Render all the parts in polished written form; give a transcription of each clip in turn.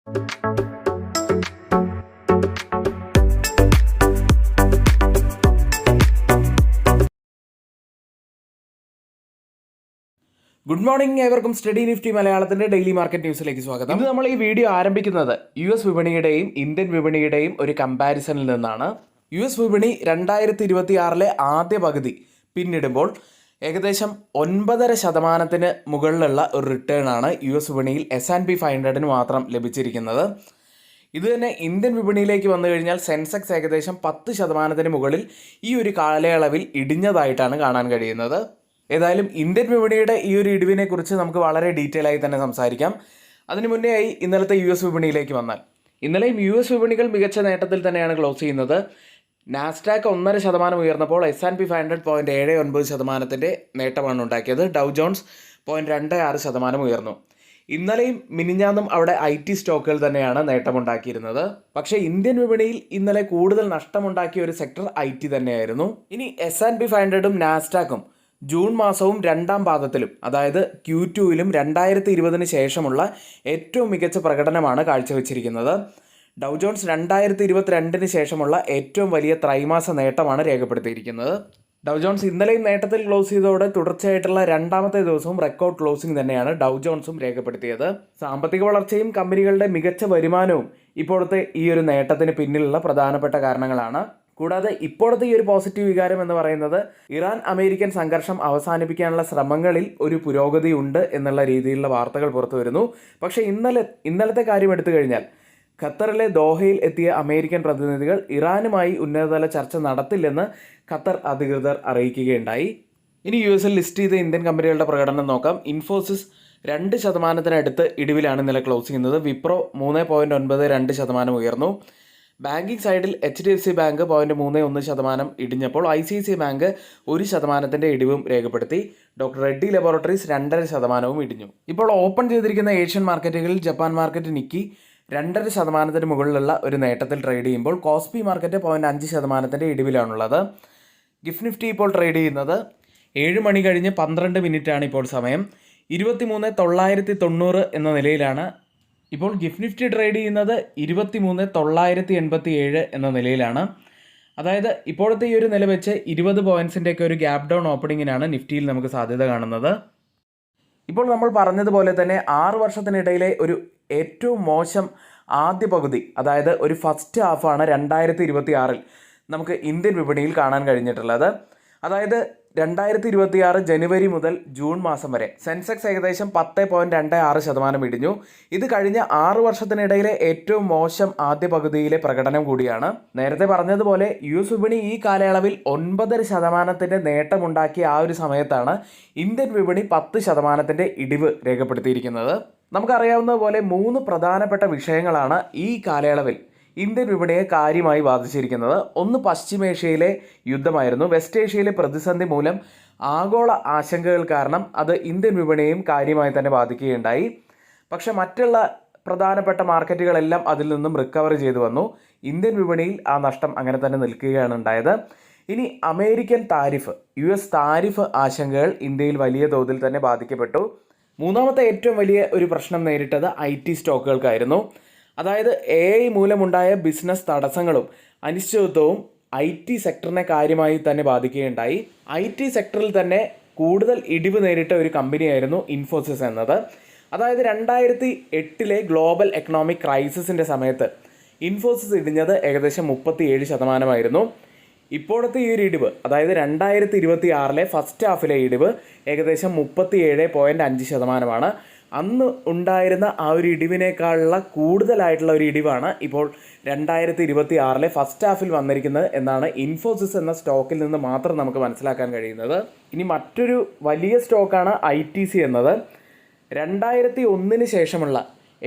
Good morning, ഏവർക്കും study Nifty മലയാളത്തിന്റെ daily market ന്യൂസിലേക്ക് സ്വാഗതം. ഇന്ന് നമ്മൾ ഈ വീഡിയോ ആരംഭിക്കുന്നത് US വിപണിയുടെയും ഇന്ത്യൻ വിപണിയുടെയും ഒരു കമ്പാരിസണിൽ നിന്നാണ്. US വിപണി 2026 ആദ്യ പകുതി പിന്നിടുമ്പോൾ ഏകദേശം 9.5% മുകളിലുള്ള ഒരു റിട്ടേൺ ആണ് US വിപണിയിൽ S&P 500 മാത്രം ലഭിച്ചിരിക്കുന്നത്. ഇത് തന്നെ ഇന്ത്യൻ വിപണിയിലേക്ക് വന്നു കഴിഞ്ഞാൽ സെൻസെക്സ് ഏകദേശം 10% മുകളിൽ ഈ ഒരു കാലയളവിൽ ഇടിഞ്ഞതായിട്ടാണ് കാണാൻ കഴിയുന്നത്. ഏതായാലും ഇന്ത്യൻ വിപണിയുടെ ഈ ഒരു ഇടിവിനെ കുറിച്ച് നമുക്ക് വളരെ ഡീറ്റെയിൽ ആയി തന്നെ സംസാരിക്കാം. അതിനു മുന്നേ ആയി ഇന്നലത്തെ US വിപണിയിലേക്ക് വന്നാൽ, ഇന്നലെയും US വിപണികൾ മികച്ച നേട്ടത്തിൽ തന്നെയാണ് ക്ലോസ് ചെയ്യുന്നത്. നാസ്ഡാക്ക് 1.5% ഉയർന്നപ്പോൾ S&P 500 0.79% നേട്ടമാണ് ഉണ്ടാക്കിയത്. ഡൗ ജോൺസ് 0.26% ഉയർന്നു. ഇന്നലെയും മിനിഞ്ഞാന്നും അവിടെ IT സ്റ്റോക്കുകൾ തന്നെയാണ് നേട്ടമുണ്ടാക്കിയിരുന്നത്. പക്ഷേ ഇന്ത്യൻ വിപണിയിൽ ഇന്നലെ കൂടുതൽ നഷ്ടമുണ്ടാക്കിയ ഒരു സെക്ടർ IT തന്നെയായിരുന്നു. ഇനി S&P 500ഉം നാസ്ഡാക്കും ജൂൺ മാസവും രണ്ടാം പാദത്തിലും, അതായത് Q2ലും 2020 ശേഷമുള്ള ഏറ്റവും മികച്ച പ്രകടനമാണ് കാഴ്ചവെച്ചിരിക്കുന്നത്. ഡൗ ജോൺസ് 2022 ശേഷമുള്ള ഏറ്റവും വലിയ ത്രൈമാസ നേട്ടമാണ് രേഖപ്പെടുത്തിയിരിക്കുന്നത്. ഡൗ ജോൺസ് ഇന്നലെയും നേട്ടത്തിൽ ക്ലോസ് ചെയ്തതോടെ തുടർച്ചയായിട്ടുള്ള രണ്ടാമത്തെ ദിവസവും റെക്കോർഡ് ക്ലോസിംഗ് തന്നെയാണ് ഡൗ ജോൺസും രേഖപ്പെടുത്തിയത്. സാമ്പത്തിക വളർച്ചയും കമ്പനികളുടെ മികച്ച വരുമാനവും ഇപ്പോഴത്തെ ഈ ഒരു നേട്ടത്തിന് പിന്നിലുള്ള പ്രധാനപ്പെട്ട കാരണങ്ങളാണ്. കൂടാതെ ഇപ്പോഴത്തെ ഈ ഒരു പോസിറ്റീവ് വികാരം എന്ന് പറയുന്നത് ഇറാൻ അമേരിക്കൻ സംഘർഷം അവസാനിപ്പിക്കാനുള്ള ശ്രമങ്ങളിൽ ഒരു പുരോഗതി ഉണ്ട് എന്നുള്ള രീതിയിലുള്ള വാർത്തകൾ പുറത്തു വരുന്നു. പക്ഷേ ഇന്നലത്തെ കാര്യം എടുത്തു കഴിഞ്ഞാൽ ഖത്തറിലെ ദോഹയിൽ എത്തിയ അമേരിക്കൻ പ്രതിനിധികൾ ഇറാനുമായി ഉന്നതതല ചർച്ച നടത്തില്ലെന്ന് ഖത്തർ അധികൃതർ അറിയിക്കുകയുണ്ടായി. ഇനി US ലിസ്റ്റ് ചെയ്ത ഇന്ത്യൻ കമ്പനികളുടെ പ്രകടനം നോക്കാം. ഇൻഫോസിസ് 2% ഇടിവിലാണ് ഇന്നലെ ക്ലോസ് ചെയ്യുന്നത്. വിപ്രോ 3.92% ഉയർന്നു. ബാങ്കിങ് സൈഡിൽ HDFC ബാങ്ക് 0.31% ഇടിഞ്ഞപ്പോൾ ICICI ബാങ്ക് 1% ഇടിവും രേഖപ്പെടുത്തി. ഡോക്ടർ റെഡ്ഡി ലബോറട്ടറീസ് 2.5% ഇടിഞ്ഞു. ഇപ്പോൾ ഓപ്പൺ ചെയ്തിരിക്കുന്ന ഏഷ്യൻ മാർക്കറ്റുകളിൽ ജപ്പാൻ മാർക്കറ്റ് നിക്കി 2.5% മുകളിലുള്ള ഒരു നേട്ടത്തിൽ ട്രേഡ് ചെയ്യുമ്പോൾ കോസ്പി മാർക്കറ്റ് 0.5% ഇടിവിലാണുള്ളത്. ഗിഫ്റ്റ് നിഫ്റ്റി ഇപ്പോൾ ട്രേഡ് ചെയ്യുന്നത് 7 മണി കഴിഞ്ഞ് 12 മിനിറ്റാണ് ഇപ്പോൾ സമയം. 23,990 എന്ന നിലയിലാണ് ഇപ്പോൾ ഗിഫ്റ്റ് നിഫ്റ്റി ട്രേഡ് ചെയ്യുന്നത്. 23,987 എന്ന നിലയിലാണ്. അതായത് ഇപ്പോഴത്തെ ഈ ഒരു നില വെച്ച് 20 പോയിൻറ്റ്സിൻ്റെയൊക്കെ ഒരു ഗ്യാപ് ഡൗൺ ഓപ്പണിങ്ങിനാണ് നിഫ്റ്റിയിൽ നമുക്ക് സാധ്യത കാണുന്നത്. ഇപ്പോൾ നമ്മൾ പറഞ്ഞതുപോലെ തന്നെ 6 വർഷത്തിനിടയിലെ ഒരു ഏറ്റവും മോശം ആദ്യ പകുതി, അതായത് ഒരു ഫസ്റ്റ് ഹാഫാണ് 2026 നമുക്ക് ഇന്ത്യൻ വിപണിയിൽ കാണാൻ കഴിഞ്ഞിട്ടുള്ളത്. അതായത് 2026 ജനുവരി മുതൽ ജൂൺ മാസം വരെ സെൻസെക്സ് ഏകദേശം 10.26% ഇടിഞ്ഞു. ഇത് കഴിഞ്ഞ 6 വർഷത്തിനിടയിലെ ഏറ്റവും മോശം ആദ്യ പകുതിയിലെ പ്രകടനം കൂടിയാണ്. നേരത്തെ പറഞ്ഞതുപോലെ US വിപണി ഈ കാലയളവിൽ 9% നേട്ടമുണ്ടാക്കിയ ആ ഒരു സമയത്താണ് ഇന്ത്യൻ വിപണി 10% ഇടിവ് രേഖപ്പെടുത്തിയിരിക്കുന്നത്. നമുക്കറിയാവുന്നതുപോലെ 3 പ്രധാനപ്പെട്ട വിഷയങ്ങളാണ് ഈ കാലയളവിൽ ഇന്ത്യൻ വിപണിയെ കാര്യമായി ബാധിച്ചിരിക്കുന്നത്. ഒന്ന് പശ്ചിമേഷ്യയിലെ യുദ്ധമായിരുന്നു. വെസ്റ്റ് ഏഷ്യയിലെ പ്രതിസന്ധി മൂലം ആഗോള ആശങ്കകൾ കാരണം അത് ഇന്ത്യൻ വിപണിയെയും കാര്യമായി തന്നെ ബാധിക്കുകയുണ്ടായി. പക്ഷേ മറ്റുള്ള പ്രധാനപ്പെട്ട മാർക്കറ്റുകളെല്ലാം അതിൽ നിന്നും റിക്കവർ ചെയ്തു വന്നു. ഇന്ത്യൻ വിപണിയിൽ ആ നഷ്ടം അങ്ങനെ തന്നെ നിൽക്കുകയാണ് ഉണ്ടായത്. ഇനി അമേരിക്കൻ താരിഫ്, US താരിഫ് ആശങ്കകൾ ഇന്ത്യയിൽ വലിയ തോതിൽ തന്നെ ബാധിക്കപ്പെട്ടു. മൂന്നാമത്തെ ഏറ്റവും വലിയ ഒരു പ്രശ്നം നേരിട്ടത് IT സ്റ്റോക്കുകൾക്കായിരുന്നു. അതായത് AI മൂലമുണ്ടായ ബിസിനസ് തടസ്സങ്ങളും അനിശ്ചിതത്വവും IT സെക്ടറിനെ കാര്യമായി തന്നെ ബാധിക്കുകയുണ്ടായി. IT സെക്ടറിൽ തന്നെ കൂടുതൽ ഇടിവ് നേരിട്ട ഒരു കമ്പനിയായിരുന്നു ഇൻഫോസിസ് എന്നത്. അതായത് 2008 ഗ്ലോബൽ എക്കണോമിക് ക്രൈസിസിൻ്റെ സമയത്ത് ഇൻഫോസിസ് ഇടിഞ്ഞത് ഏകദേശം 37%. ഇപ്പോഴത്തെ ഈ ഒരു ഇടിവ്, അതായത് 2026 ഫസ്റ്റ് ഹാഫിലെ ഇടിവ് ഏകദേശം 37.5%. അന്ന് ഉണ്ടായിരുന്ന ആ ഒരു ഇടിവിനേക്കാളുള്ള കൂടുതലായിട്ടുള്ള ഒരു ഇടിവാണ് ഇപ്പോൾ 2026 ഫസ്റ്റ് ഹാഫിൽ വന്നിരിക്കുന്നത് എന്നാണ് ഇൻഫോസിസ് എന്ന സ്റ്റോക്കിൽ നിന്ന് മാത്രം നമുക്ക് മനസ്സിലാക്കാൻ കഴിയുന്നത്. ഇനി മറ്റൊരു വലിയ സ്റ്റോക്കാണ് ITC എന്നത്. 2001 ശേഷമുള്ള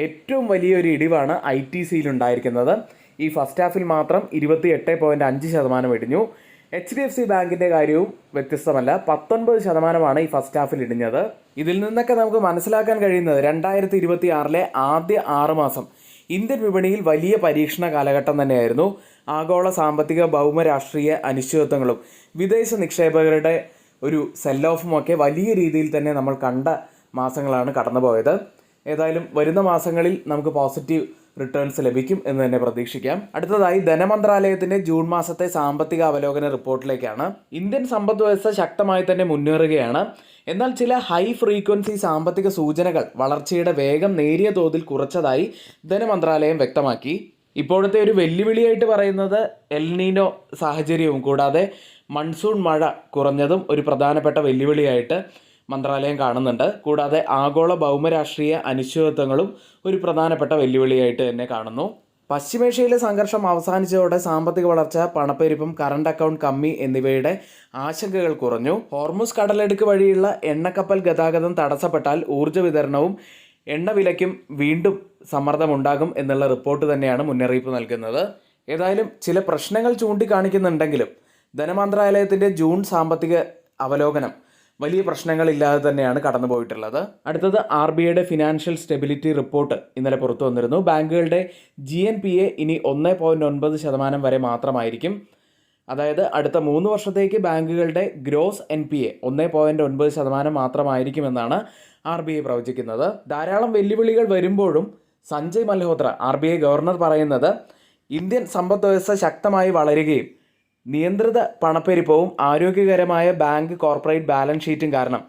ഏറ്റവും വലിയൊരു ഇടിവാണ് ITCയിൽ ഉണ്ടായിരിക്കുന്നത്. ഈ ഫസ്റ്റ് ഹാഫിൽ മാത്രം 28.5% ഇടിഞ്ഞു. HDFC ബാങ്കിൻ്റെ കാര്യവും വ്യത്യസ്തമല്ല. 19% ഈ ഫസ്റ്റ് ഹാഫിൽ ഇടിഞ്ഞത്. ഇതിൽ നിന്നൊക്കെ നമുക്ക് മനസ്സിലാക്കാൻ കഴിയുന്നത് 2026 ആദ്യ 6 മാസം ഇന്ത്യൻ വിപണിയിൽ വലിയ പരീക്ഷണ കാലഘട്ടം തന്നെയായിരുന്നു. ആഗോള സാമ്പത്തിക ഭൗമരാഷ്ട്രീയ അനിശ്ചിതത്വങ്ങളും വിദേശ നിക്ഷേപകരുടെ ഒരു സെൽ ഓഫുമൊക്കെ വലിയ രീതിയിൽ തന്നെ നമ്മൾ കണ്ട മാസങ്ങളാണ് കടന്നുപോയത്. ഏതായാലും വരുന്ന മാസങ്ങളിൽ നമുക്ക് പോസിറ്റീവ് റിട്ടേൺസ് ലഭിക്കും എന്ന് തന്നെ പ്രതീക്ഷിക്കാം. അടുത്തതായി ധനമന്ത്രാലയത്തിന്റെ ജൂൺ മാസത്തെ സാമ്പത്തിക അവലോകന റിപ്പോർട്ടിലേക്കാണ്. ഇന്ത്യൻ സമ്പദ് വ്യവസ്ഥ ശക്തമായി തന്നെ മുന്നേറുകയാണ്. എന്നാൽ ചില ഹൈ ഫ്രീക്വൻസി സാമ്പത്തിക സൂചനകൾ വളർച്ചയുടെ വേഗം നേരിയ തോതിൽ കുറച്ചതായി ധനമന്ത്രാലയം വ്യക്തമാക്കി. ഇപ്പോഴത്തെ ഒരു വെല്ലുവിളിയായിട്ട് പറയുന്നത് എൽനീനോ സാഹചര്യവും കൂടാതെ മൺസൂൺ മഴ കുറഞ്ഞതും ഒരു പ്രധാനപ്പെട്ട വെല്ലുവിളിയായിട്ട് മന്ത്രാലയം കാണുന്നുണ്ട്. കൂടാതെ ആഗോള ഭൗമരാഷ്ട്രീയ അനിശ്ചിതത്വങ്ങളും ഒരു പ്രധാനപ്പെട്ട വെല്ലുവിളിയായിട്ട് തന്നെ കാണുന്നു. പശ്ചിമേഷ്യയിലെ സംഘർഷം അവസാനിച്ചതോടെ സാമ്പത്തിക വളർച്ച, പണപ്പെരുപ്പം, കറണ്ട് അക്കൗണ്ട് കമ്മി എന്നിവയുടെ ആശങ്കകൾ കുറഞ്ഞു. ഹോർമുസ് കടലെടുക്ക് വഴിയുള്ള എണ്ണക്കപ്പൽ ഗതാഗതം തടസ്സപ്പെട്ടാൽ ഊർജ്ജ വിതരണവും എണ്ണവിലയ്ക്കും വീണ്ടും സമ്മർദ്ദമുണ്ടാകും എന്നുള്ള റിപ്പോർട്ട് തന്നെയാണ് മുന്നറിയിപ്പ് നൽകുന്നത്. ഏതായാലും ചില പ്രശ്നങ്ങൾ ചൂണ്ടിക്കാണിക്കുന്നുണ്ടെങ്കിലും ധനമന്ത്രാലയത്തിൻ്റെ ജൂൺ സാമ്പത്തിക അവലോകനം വലിയ പ്രശ്നങ്ങളില്ലാതെ തന്നെയാണ് കടന്നുപോയിട്ടുള്ളത്. അടുത്തത് RBIയുടെ ഫിനാൻഷ്യൽ സ്റ്റെബിലിറ്റി റിപ്പോർട്ട് ഇന്നലെ പുറത്തു വന്നിരുന്നു. ബാങ്കുകളുടെ GNPA ഇനി 1.9% വരെ മാത്രമായിരിക്കും. അതായത് അടുത്ത 3 വർഷത്തേക്ക് ബാങ്കുകളുടെ ഗ്രോസ് NPA 1.9% മാത്രമായിരിക്കുമെന്നാണ് RBI പ്രവചിക്കുന്നത്. ധാരാളം വെല്ലുവിളികൾ വരുമ്പോഴും സഞ്ജയ് മൽഹോത്ര RBI ഗവർണർ പറയുന്നത് ഇന്ത്യൻ സമ്പദ് വ്യവസ്ഥ ശക്തമായി വളരുകയും നിയന്ത്രിത പണപ്പെരുപ്പവും ആരോഗ്യകരമായ ബാങ്ക് കോർപ്പറേറ്റ് ബാലൻസ് ഷീറ്റും കാരണം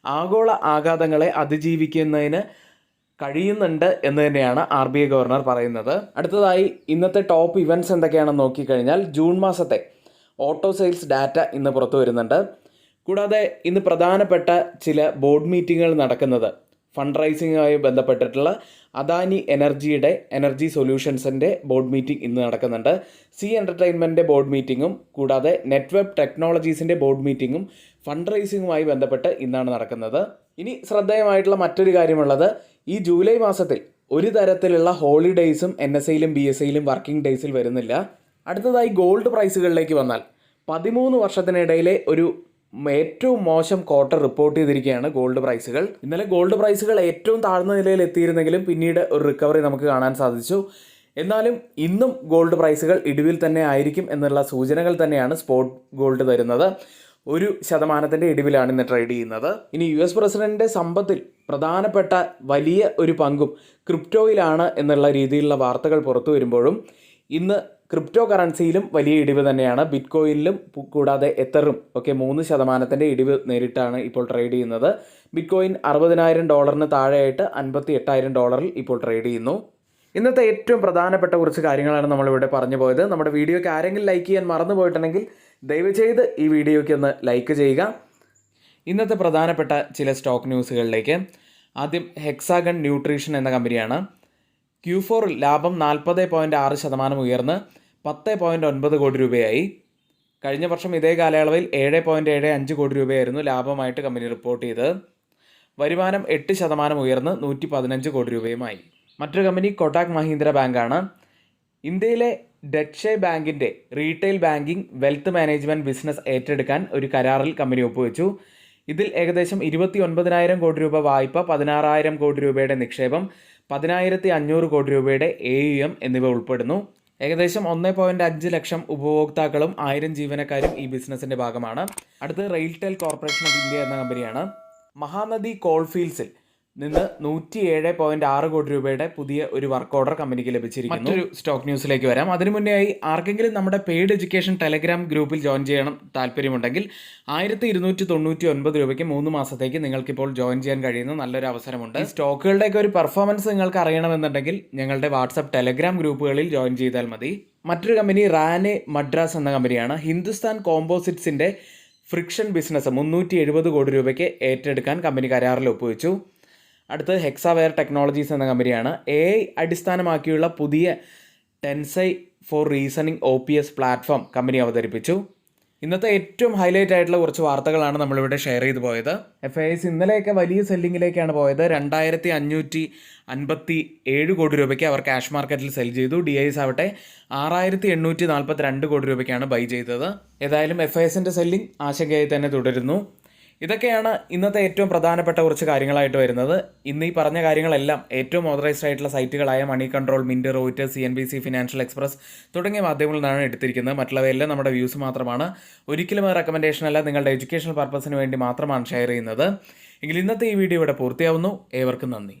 ആഗോള ആഘാതങ്ങളെ അതിജീവിക്കുന്നതിന് കഴിയുന്നുണ്ട് എന്ന് തന്നെയാണ് RBI ഗവർണർ പറയുന്നത്. അടുത്തതായി ഇന്നത്തെ ടോപ്പ് ഇവൻറ്റ്സ് എന്തൊക്കെയാണെന്ന് നോക്കിക്കഴിഞ്ഞാൽ ജൂൺ മാസത്തെ ഓട്ടോ സെയിൽസ് ഡാറ്റ ഇന്ന് പുറത്തു വരുന്നുണ്ട്. കൂടാതെ ഇന്ന് പ്രധാനപ്പെട്ട ചില ബോർഡ് മീറ്റിങ്ങുകൾ നടക്കുന്നത് ഫണ്ട് റൈസിങ്ങുമായി ബന്ധപ്പെട്ടിട്ടുള്ള അദാനി എനർജി സൊല്യൂഷൻസിൻ്റെ ബോർഡ് മീറ്റിംഗ് ഇന്ന് നടക്കുന്നുണ്ട്. സി എൻ്റർടൈൻമെൻറ്റിൻ്റെ ബോർഡ് മീറ്റിങ്ങും കൂടാതെ നെറ്റ്വെബ് ടെക്നോളജീസിൻ്റെ ബോർഡ് മീറ്റിങ്ങും ഫണ്ട് റൈസിങ്ങുമായി ബന്ധപ്പെട്ട് ഇന്നാണ് നടക്കുന്നത്. ഇനി ശ്രദ്ധേയമായിട്ടുള്ള മറ്റൊരു കാര്യമുള്ളത്, ഈ ജൂലൈ മാസത്തിൽ ഒരു തരത്തിലുള്ള ഹോളിഡേയ്സും NSAയിലും BSAയിലും വർക്കിംഗ് ഡേയ്സിൽ വരുന്നില്ല. അടുത്തതായി ഗോൾഡ് പ്രൈസുകളിലേക്ക് വന്നാൽ 13 വർഷത്തിനിടയിലെ ഒരു ഏറ്റവും മോശം ക്വാർട്ടർ റിപ്പോർട്ട് ചെയ്തിരിക്കുകയാണ് ഗോൾഡ് പ്രൈസുകൾ. ഇന്നലെ ഗോൾഡ് പ്രൈസുകൾ ഏറ്റവും താഴ്ന്ന നിലയിൽ എത്തിയിരുന്നെങ്കിലും പിന്നീട് ഒരു റിക്കവറി നമുക്ക് കാണാൻ സാധിച്ചു. എന്നാലും ഇന്നും ഗോൾഡ് പ്രൈസുകൾ ഇടിവിൽ തന്നെ ആയിരിക്കും എന്നുള്ള സൂചനകൾ തന്നെയാണ് സ്പോട്ട് ഗോൾഡ് തരുന്നത്. 1% ഇടിവിലാണ് ഇന്ന് ട്രേഡ് ചെയ്യുന്നത്. ഇനി US പ്രസിഡന്റിൻ്റെ സമ്പത്തിൽ പ്രധാനപ്പെട്ട വലിയ ഒരു പങ്കും ക്രിപ്റ്റോയിലാണ് എന്നുള്ള രീതിയിലുള്ള വാർത്തകൾ പുറത്തു വരുമ്പോഴും ഇന്ന് ക്രിപ്റ്റോ കറൻസിയിലും വലിയ ഇടിവ് തന്നെയാണ്. ബിറ്റ്കോയിനിലും കൂടാതെ എത്തറും ഒക്കെ 3% ഇടിവ് നേരിട്ടാണ് ഇപ്പോൾ ട്രേഡ് ചെയ്യുന്നത്. ബിറ്റ്കോയിൻ $60,000 താഴെയായിട്ട് $58,000 ഇപ്പോൾ ട്രേഡ് ചെയ്യുന്നു. ഇന്നത്തെ ഏറ്റവും പ്രധാനപ്പെട്ട കുറച്ച് കാര്യങ്ങളാണ് നമ്മളിവിടെ പറഞ്ഞു പോയത്. നമ്മുടെ വീഡിയോയ്ക്ക് ആരെങ്കിലും ലൈക്ക് ചെയ്യാൻ മറന്നു പോയിട്ടുണ്ടെങ്കിൽ ദയവ് ചെയ്ത് ഈ വീഡിയോയ്ക്ക് ഒന്ന് ലൈക്ക് ചെയ്യുക. ഇന്നത്തെ പ്രധാനപ്പെട്ട ചില സ്റ്റോക്ക് ന്യൂസുകളിലേക്ക്. ആദ്യം ഹെക്സാഗൺ ന്യൂട്രീഷൻ എന്ന കമ്പനിയാണ്. Q4 ലാഭം 40.6% ഉയർന്ന് 10.9 കോടി രൂപയായി. കഴിഞ്ഞ വർഷം ഇതേ കാലയളവിൽ 7.75 കോടി രൂപയായിരുന്നു ലാഭമായിട്ട് കമ്പനി റിപ്പോർട്ട് ചെയ്തത്. വരുമാനം 8% ഉയർന്ന് 115 കോടി രൂപയുമായി. മറ്റൊരു കമ്പനി കൊട്ടാക് മഹീന്ദ്ര ബാങ്കാണ്. ഇന്ത്യയിലെ ഡെറ്റ്ഷെ ബാങ്കിൻ്റെ retail banking wealth management business ഏറ്റെടുക്കാൻ ഒരു കരാറിൽ കമ്പനി ഒപ്പുവെച്ചു. ഇതിൽ ഏകദേശം 29,000 കോടി രൂപ വായ്പ, 16,000 കോടി രൂപയുടെ നിക്ഷേപം, 10,500 കോടി രൂപയുടെ AUM എന്നിവ ഉൾപ്പെടുന്നു. ഏകദേശം 1.5 ലക്ഷം ഉപഭോക്താക്കളും 1000 ജീവനക്കാരും ഈ ബിസിനസ്സിൻ്റെ ഭാഗമാണ്. അടുത്തത് റെയിൽടെൽ കോർപ്പറേഷൻ ഓഫ് ഇന്ത്യ എന്ന കമ്പനിയാണ്. മഹാനദി കോൾഫീൽഡ്സിൽ നിന്ന് 107.6 കോടി രൂപയുടെ പുതിയ ഒരു വർക്ക് ഓർഡർ കമ്പനിക്ക് ലഭിച്ചിരിക്കുന്നു. മറ്റൊരു സ്റ്റോക്ക് ന്യൂസിലേക്ക് വരാം. അതിനു മുന്നേയായി ആർക്കെങ്കിലും നമ്മുടെ പെയ്ഡ് എഡ്യൂക്കേഷൻ ടെലഗ്രാം ഗ്രൂപ്പിൽ ജോയിൻ ചെയ്യണം താല്പര്യമുണ്ടെങ്കിൽ 1,299 രൂപയ്ക്ക് 3 മാസത്തേക്ക് നിങ്ങൾക്കിപ്പോൾ ജോയിൻ ചെയ്യാൻ കഴിയുന്ന നല്ലൊരു അവസരമുണ്ട്. ഈ സ്റ്റോക്കുകളുടെയൊക്കെ ഒരു പെർഫോമൻസ് നിങ്ങൾക്ക് അറിയണമെന്നുണ്ടെങ്കിൽ ഞങ്ങളുടെ വാട്സപ്പ് ടെലഗ്രാം ഗ്രൂപ്പുകളിൽ ജോയിൻ ചെയ്താൽ മതി. മറ്റൊരു കമ്പനി റാനെ മദ്രാസ് എന്ന കമ്പനിയാണ്. ഹിന്ദുസ്ഥാൻ കോമ്പോസിറ്റ്സിൻ്റെ ഫ്രിക്ഷൻ ബിസിനസ് 370 കോടി രൂപയ്ക്ക് ഏറ്റെടുക്കാൻ കമ്പനി കരാറിൽ ഒപ്പുവെച്ചു. അടുത്തത് ഹെക്സാവെയർ ടെക്നോളജീസ് എന്ന കമ്പനിയാണ്. AI അടിസ്ഥാനമാക്കിയുള്ള പുതിയ ടെൻസൈ ഫോർ റീസണിംഗ് OPS പ്ലാറ്റ്ഫോം കമ്പനി അവതരിപ്പിച്ചു. ഇന്നത്തെ ഏറ്റവും ഹൈലൈറ്റ് ആയിട്ടുള്ള കുറച്ച് വാർത്തകളാണ് നമ്മളിവിടെ ഷെയർ ചെയ്തു പോയത്. FIS ഇന്നലെയൊക്കെ വലിയ സെല്ലിങ്ങിലേക്കാണ് പോയത്. 2,557 കോടി രൂപയ്ക്ക് അവർ ക്യാഷ് മാർക്കറ്റിൽ സെൽ ചെയ്തു. DIs ആവട്ടെ 6,842 കോടി രൂപയ്ക്കാണ് ബൈ ചെയ്തത്. ഏതായാലും FISൻ്റെ സെല്ലിംഗ് ആശങ്കയായി തന്നെ തുടരുന്നു. ഇതൊക്കെയാണ് ഇന്നത്തെ ഏറ്റവും പ്രധാനപ്പെട്ട കുറച്ച് കാര്യങ്ങളായിട്ട് വരുന്നത്. ഇന്ന് ഈ പറഞ്ഞ കാര്യങ്ങളെല്ലാം ഏറ്റവും ഓതറൈസ്ഡ് ആയിട്ടുള്ള സൈറ്റുകളായ money control, Mint, Reuters, CNBC, financial express തുടങ്ങിയ മാധ്യമങ്ങളിൽ നിന്നാണ് എടുത്തിരിക്കുന്നത്. മറ്റുള്ളവയെല്ലാം നമ്മുടെ വ്യൂസ് മാത്രമാണ്. ഒരിക്കലും റെക്കമെൻഡേഷൻ അല്ല, നിങ്ങളുടെ എഡ്യൂക്കേഷണൽ പർപ്പസിന് വേണ്ടി മാത്രമാണ് ഷെയർ ചെയ്യുന്നത്. എങ്കിൽ ഇന്നത്തെ ഈ വീഡിയോ ഇവിടെ പൂർത്തിയാവുന്നു. ഏവർക്കും നന്ദി.